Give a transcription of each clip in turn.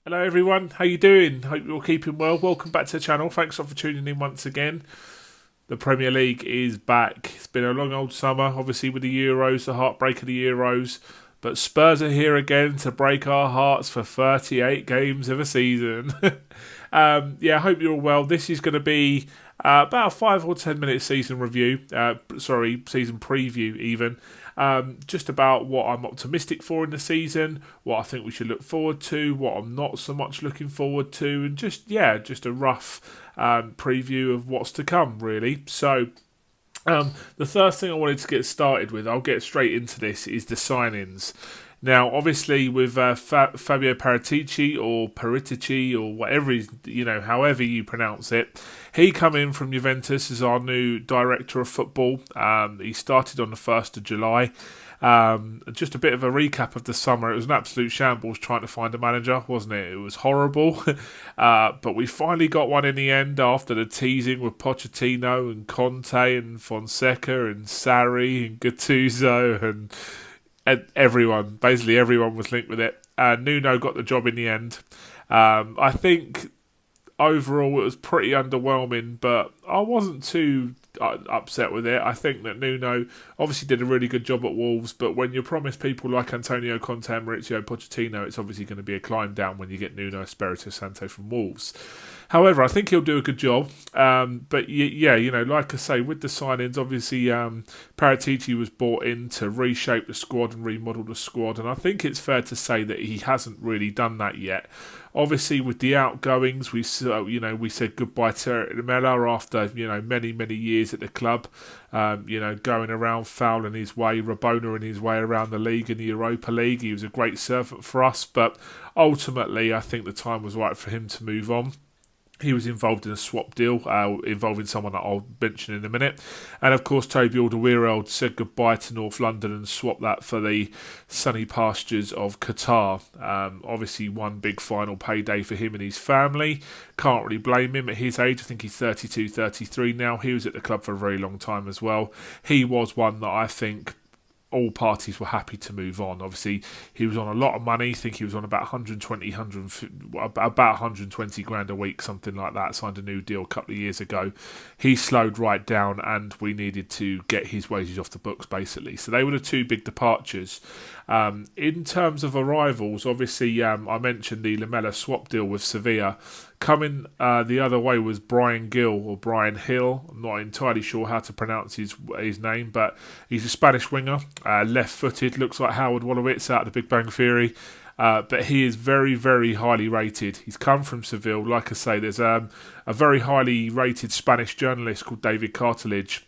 Hello everyone, how you doing? Hope you're all keeping well. Welcome back to the channel. Thanks for tuning in once again. The Premier League is back. It's been a long old summer, obviously with the Euros, the heartbreak of the Euros. But Spurs are here again to break our hearts for 38 games of a season. I hope you're all well. This is going to be about a 5 or 10 minute season review. Season preview even. Just about what I'm optimistic for in the season, what I think we should look forward to, what I'm not so much looking forward to, and just a rough preview of what's to come, really. So, the first thing I wanted to get started with, I'll get straight into this, is the signings. Now, obviously, with Fabio Paratici or Paritici or whatever however you pronounce it, he come in from Juventus as our new director of football. He started on the 1st of July. Just a bit of a recap of the summer. It was an absolute shambles trying to find a manager, wasn't it? It was horrible. But we finally got one in the end after the teasing with Pochettino and Conte and Fonseca and Sarri and Gattuso and basically everyone was linked with it. Nuno got the job in the end. I think overall it was pretty underwhelming, but I wasn't too upset with it. I think that Nuno obviously did a really good job at Wolves, but when you promise people like Antonio Conte and Mauricio Pochettino, it's obviously going to be a climb down when you get Nuno Espirito Santo from Wolves. However, I think he'll do a good job. But like I say, with the signings, obviously Paratici was brought in to reshape the squad and remodel the squad, and I think it's fair to say that he hasn't really done that yet. Obviously, with the outgoings, we said goodbye to Eric Lamela after many years at the club. Going around fouling his way, Rabona in his way around the league in the Europa League. He was a great servant for us, but ultimately, I think the time was right for him to move on. He was involved in a swap deal involving someone that I'll mention in a minute. And of course, Toby Alderweireld said goodbye to North London and swapped that for the sunny pastures of Qatar. Obviously, one big final payday for him and his family. Can't really blame him at his age. I think he's 32, 33 now. He was at the club for a very long time as well. He was one that I think all parties were happy to move on. Obviously, he was on a lot of money. I think he was on about 120 grand a week, something like that. Signed a new deal a couple of years ago. He slowed right down, and we needed to get his wages off the books, basically. So they were the two big departures. In terms of arrivals, obviously, I mentioned the Lamela swap deal with Sevilla. Coming the other way was Brian Gill or Brian Hill. I'm not entirely sure how to pronounce his name, but he's a Spanish winger, left-footed, looks like Howard Wolowitz out of The Big Bang Theory. But he is very, very highly rated. He's come from Seville. Like I say, there's a very highly rated Spanish journalist called David Cartledge,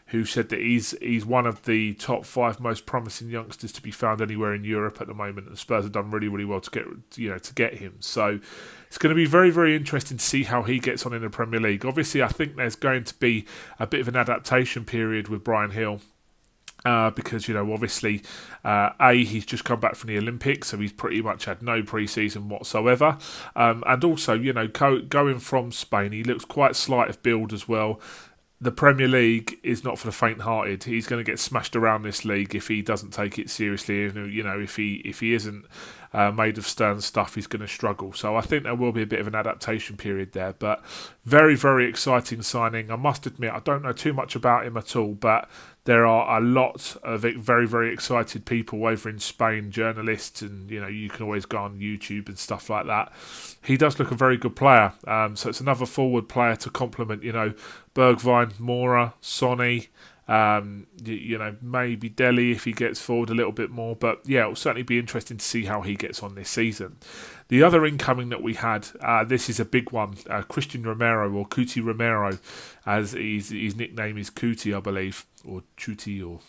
who said that he's one of the top 5 most promising youngsters to be found anywhere in Europe at the moment. And Spurs have done really, really well to get him. So it's going to be very, very interesting to see how he gets on in the Premier League. Obviously, I think there's going to be a bit of an adaptation period with Brian Hill. Because, obviously, he's just come back from the Olympics, so he's pretty much had no pre-season whatsoever. And also, going from Spain, he looks quite slight of build as well. The Premier League is not for the faint-hearted. He's going to get smashed around this league if he doesn't take it seriously. If he isn't made of stern stuff, he's going to struggle. So I think there will be a bit of an adaptation period there. But very, very exciting signing. I must admit, I don't know too much about him at all, but there are a lot of very, very excited people over in Spain, journalists, and you can always go on YouTube and stuff like that. He does look a very good player, so it's another forward player to complement, Bergwijn, Mora, Sonny, maybe Dele if he gets forward a little bit more. But yeah, it'll certainly be interesting to see how he gets on this season. The other incoming that we had, this is a big one, Christian Romero, or Cuti Romero, as his nickname is Cuti, I believe, or Chuti, or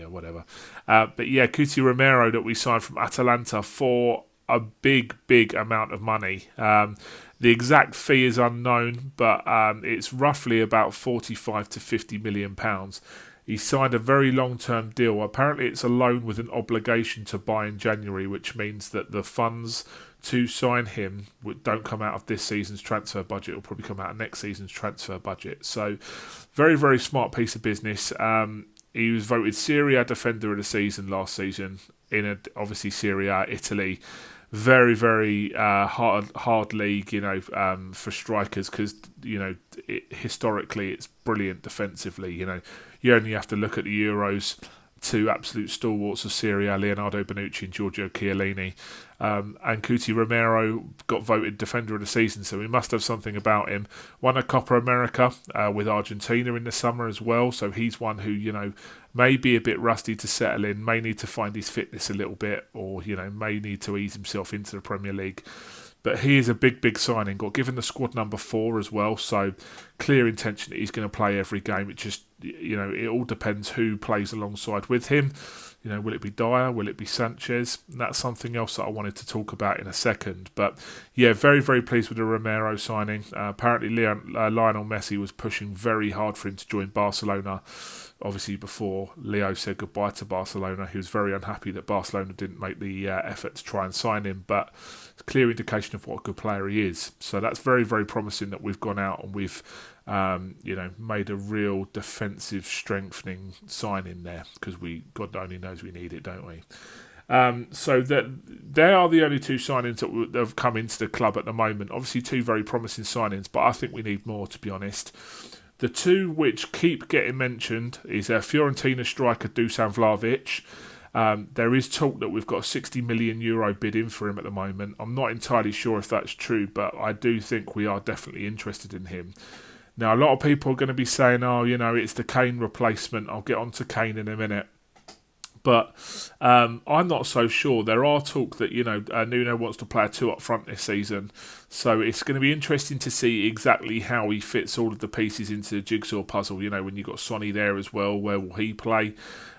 whatever. Cuti Romero that we signed from Atalanta for a big, big amount of money. The exact fee is unknown, but it's roughly about 45 to 50 million pounds. He signed a very long-term deal. Apparently it's a loan with an obligation to buy in January, which means that the funds to sign him don't come out of this season's transfer budget. It'll probably come out of next season's transfer budget. So very, very smart piece of business. He was voted Serie A Defender of the Season last season in obviously Serie A Italy. very, very hard league, for strikers because, historically it's brilliant defensively. You only have to look at the Euros. Two absolute stalwarts of Serie A, Leonardo Bonucci and Giorgio Chiellini. And Cuti Romero got voted Defender of the Season, so we must have something about him. Won a Copa America with Argentina in the summer as well, so he's one who, may be a bit rusty to settle in, may need to find his fitness a little bit, or, may need to ease himself into the Premier League. But he is a big, big signing. Got given the squad number 4 as well, so clear intention that he's going to play every game. It just, it all depends who plays alongside with him. Will it be Dyer? Will it be Sanchez? And that's something else that I wanted to talk about in a second. But yeah, very, very pleased with the Romero signing. Apparently Lionel Messi was pushing very hard for him to join Barcelona. Obviously, before Leo said goodbye to Barcelona, he was very unhappy that Barcelona didn't make the effort to try and sign him. But it's a clear indication of what a good player he is. So that's very, very promising that we've gone out and we've made a real defensive strengthening signing there, because God only knows we need it, don't we? So that they are the only 2 signings that have come into the club at the moment. Obviously, 2 very promising signings, but I think we need more, to be honest. The 2 which keep getting mentioned is Fiorentina striker Dusan Vlahovic. There is talk that we've got a €60 million bid in for him at the moment. I'm not entirely sure if that's true, but I do think we are definitely interested in him. Now, a lot of people are going to be saying, it's the Kane replacement. I'll get on to Kane in a minute. But I'm not so sure. There are talk that, Nuno wants to play a 2 up front this season. So it's going to be interesting to see exactly how he fits all of the pieces into the jigsaw puzzle. When you've got Sonny there as well, where will he play?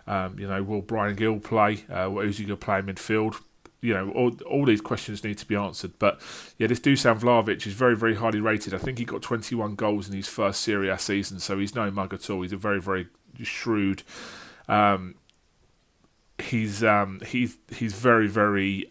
Will Brian Gill play? Who's he going to play in midfield? All these questions need to be answered. But yeah, this Dusan Vlahovic is very, very highly rated. I think he got 21 goals in his first Serie A season, so he's no mug at all. He's a very, very shrewd. He's very, very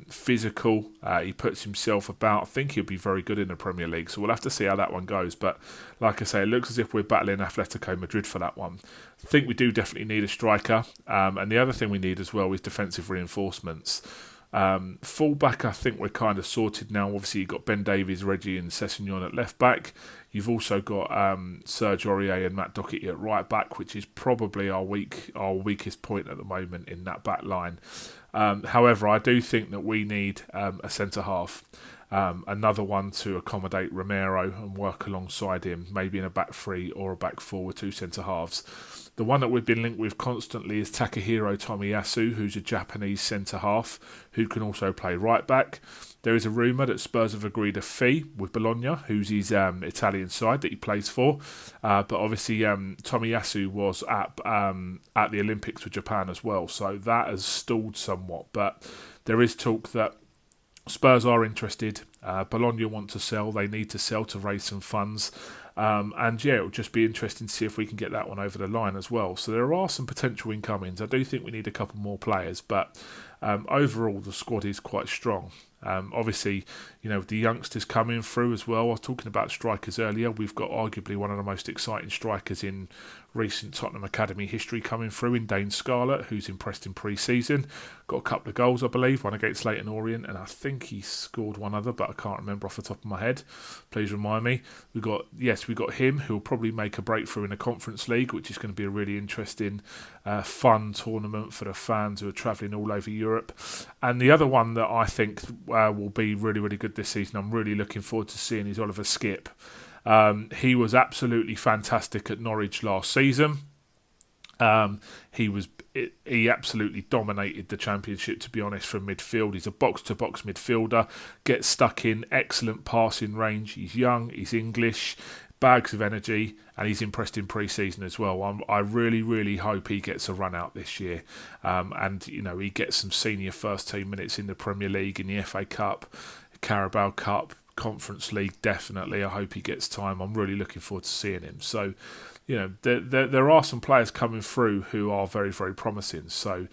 physical. He puts himself about. I think he'll be very good in the Premier League. So we'll have to see how that one goes. But like I say, it looks as if we're battling Atletico Madrid for that one. I think we do definitely need a striker. And the other thing we need as well is defensive reinforcements. Fullback, I think we're kind of sorted now. Obviously, you've got Ben Davies, Reggie and Sessegnon at left back. You've also got Serge Aurier and Matt Doherty at right back, which is probably our weakest point at the moment in that back line. However, I do think that we need a centre-half. Another one to accommodate Romero and work alongside him, maybe in a back 3 or a back 4 with 2 centre-halves. The one that we've been linked with constantly is Takahiro Tomiyasu, who's a Japanese centre-half who can also play right-back. There is a rumour that Spurs have agreed a fee with Bologna, who's his Italian side that he plays for. But obviously Tomiyasu was at the Olympics with Japan as well, so that has stalled somewhat. But there is talk that Spurs are interested. Bologna want to sell. They need to sell to raise some funds. And yeah, it'll just be interesting to see if we can get that one over the line as well. So there are some potential incomings. I do think we need a couple more players, but overall the squad is quite strong. Obviously, the youngsters coming through as well. I was talking about strikers earlier. We've got arguably one of the most exciting strikers in recent Tottenham Academy history coming through in Dane Scarlett, who's impressed in pre-season. Got a couple of goals, I believe, one against Leyton Orient, and I think he scored one other, but I can't remember off the top of my head. Please remind me. We got him, who'll probably make a breakthrough in the Conference League, which is going to be a really interesting, fun tournament for the fans who are travelling all over Europe. And the other one that I think will be really, really good this season, I'm really looking forward to seeing, is Oliver Skipp. He was absolutely fantastic at Norwich last season. He absolutely dominated the Championship, to be honest, from midfield. He's a box-to-box midfielder, gets stuck in, excellent passing range. He's young, he's English, bags of energy, and he's impressed in pre-season as well. I really, really hope he gets a run out this year. And he gets some senior first-team minutes in the Premier League, in the FA Cup, Carabao Cup, Conference League, definitely. I hope he gets time. I'm really looking forward to seeing him. So, there are some players coming through who are very, very promising. So,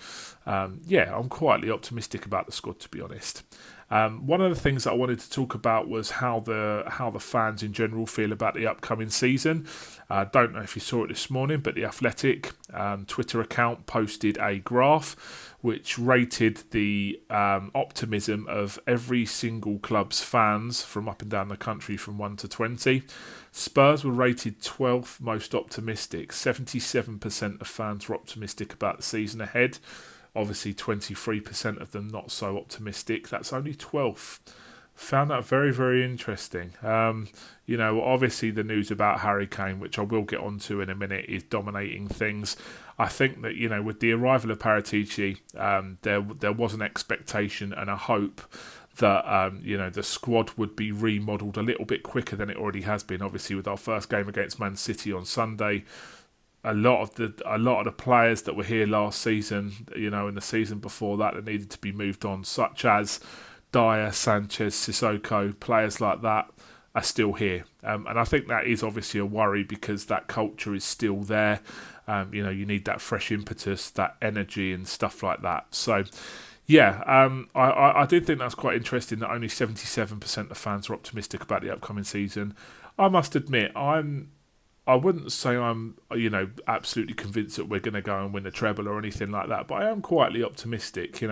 I'm quietly optimistic about the squad, to be honest. One of the things that I wanted to talk about was how the fans in general feel about the upcoming season. I don't know if you saw it this morning, but the Athletic Twitter account posted a graph which rated the optimism of every single club's fans from up and down the country from 1 to 20. Spurs were rated 12th most optimistic. 77% of fans were optimistic about the season ahead. Obviously 23% of them not so optimistic. That's only 12th. Found that very, very interesting. Obviously the news about Harry Kane, which I will get onto in a minute, is dominating things. I think that, with the arrival of Paratici, there was an expectation and a hope that, the squad would be remodelled a little bit quicker than it already has been. Obviously, with our first game against Man City on Sunday, a lot of the players that were here last season, in the season before that needed to be moved on, such as Dyer, Sanchez, Sissoko, players like that are still here. And I think that is obviously a worry because that culture is still there. You need that fresh impetus, that energy and stuff like that. So, I did think that's quite interesting that only 77% of fans are optimistic about the upcoming season. I must admit, I wouldn't say I'm, absolutely convinced that we're going to go and win the treble or anything like that, but I am quietly optimistic,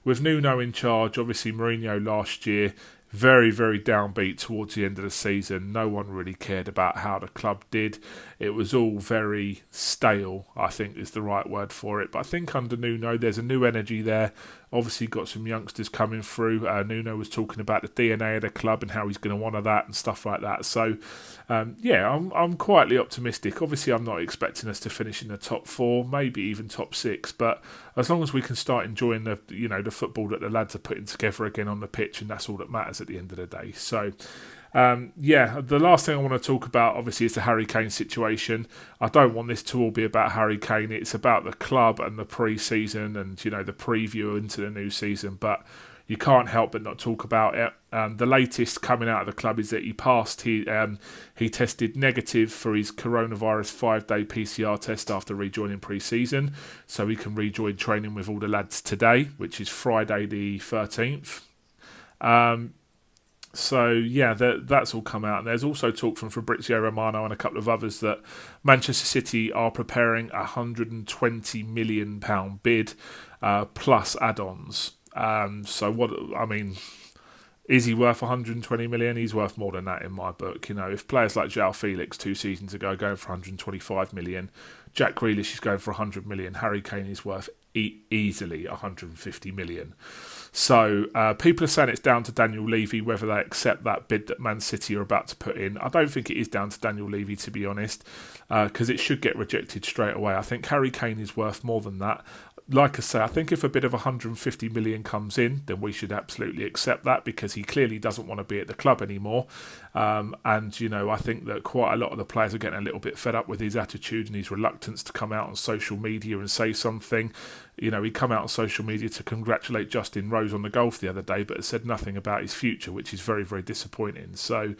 With Nuno in charge, obviously Mourinho last year, very, very downbeat towards the end of the season. No one really cared about how the club did. It was all very stale, I think is the right word for it. But I think under Nuno, there's a new energy there. Obviously got some youngsters coming through. Nuno was talking about the DNA of the club and how he's going to honour that and stuff like that. So, I'm quietly optimistic. Obviously, I'm not expecting us to finish in the top 4, maybe even top 6. But as long as we can start enjoying the football that the lads are putting together again on the pitch, and that's all that matters at the end of the day. So, the last thing I want to talk about, obviously, is the Harry Kane situation. I don't want this to all be about Harry Kane. It's about the club and the pre-season and, the preview into the new season. But you can't help but not talk about it. The latest coming out of the club is that he tested negative for his coronavirus 5-day PCR test after rejoining pre-season. So he can rejoin training with all the lads today, which is Friday the 13th. That's all come out. And there's also talk from Fabrizio Romano and a couple of others that Manchester City are preparing a £120 million bid plus add-ons. Is he worth 120 million? He's worth more than that in my book. If players like João Felix 2 seasons ago going for 125 million, Jack Grealish is going for 100 million, Harry Kane is worth easily 150 million. So people are saying it's down to Daniel Levy whether they accept that bid that Man City are about to put in. I don't think it is down to Daniel Levy, to be honest, because it should get rejected straight away. I think Harry Kane is worth more than that. Like I say, I think if a bid of 150 million comes in, then we should absolutely accept that because he clearly doesn't want to be at the club anymore. I think that quite a lot of the players are getting a little bit fed up with his attitude and his reluctance to come out on social media and say something. He come out on social media to congratulate Justin Rose on the golf the other day, but has said nothing about his future, which is very, very disappointing. So,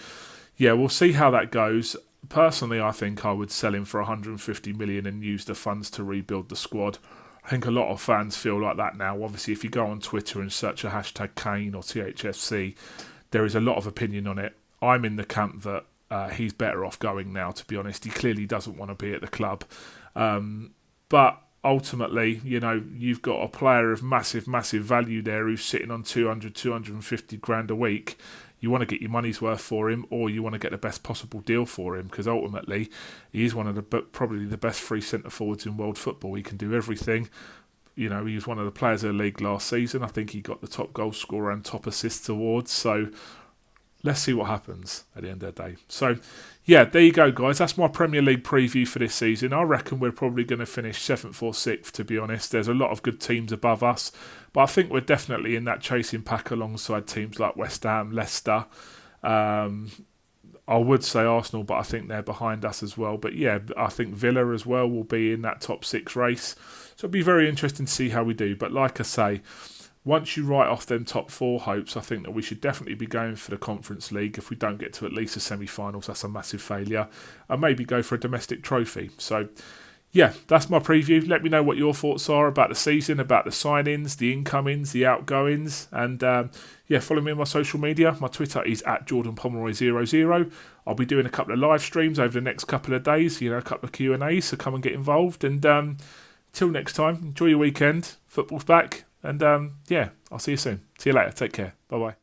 we'll see how that goes. Personally, I think I would sell him for 150 million and use the funds to rebuild the squad. I think a lot of fans feel like that now. Obviously, if you go on Twitter and search a hashtag Kane or THFC, there is a lot of opinion on it. I'm in the camp that he's better off going now, to be honest. He clearly doesn't want to be at the club. But ultimately, you've got a player of massive, massive value there who's sitting on 200, 250 grand a week. You want to get your money's worth for him, or you want to get the best possible deal for him, because ultimately he is one of probably the best free centre forwards in world football. He can do everything. He was one of the players of the league last season. I think he got the top goal scorer and top assists awards. So let's see what happens at the end of the day. So, there you go, guys. That's my Premier League preview for this season. I reckon we're probably going to finish 7th or 6th, to be honest. There's a lot of good teams above us, but I think we're definitely in that chasing pack alongside teams like West Ham, Leicester. I would say Arsenal, but I think they're behind us as well. But I think Villa as well will be in that top 6 race. So it'll be very interesting to see how we do. But like I say, once you write off them top 4 hopes, I think that we should definitely be going for the Conference League. If we don't get to at least the semi-finals, that's a massive failure. And maybe go for a domestic trophy. So, yeah, that's my preview. Let me know what your thoughts are about the season, about the signings, the incomings, the outgoings, and follow me on my social media. My Twitter is at JordanPomeroy00. I'll be doing a couple of live streams over the next couple of days, a couple of Q&As, so come and get involved. And till next time, enjoy your weekend. Football's back, and I'll see you soon. See you later. Take care. Bye-bye.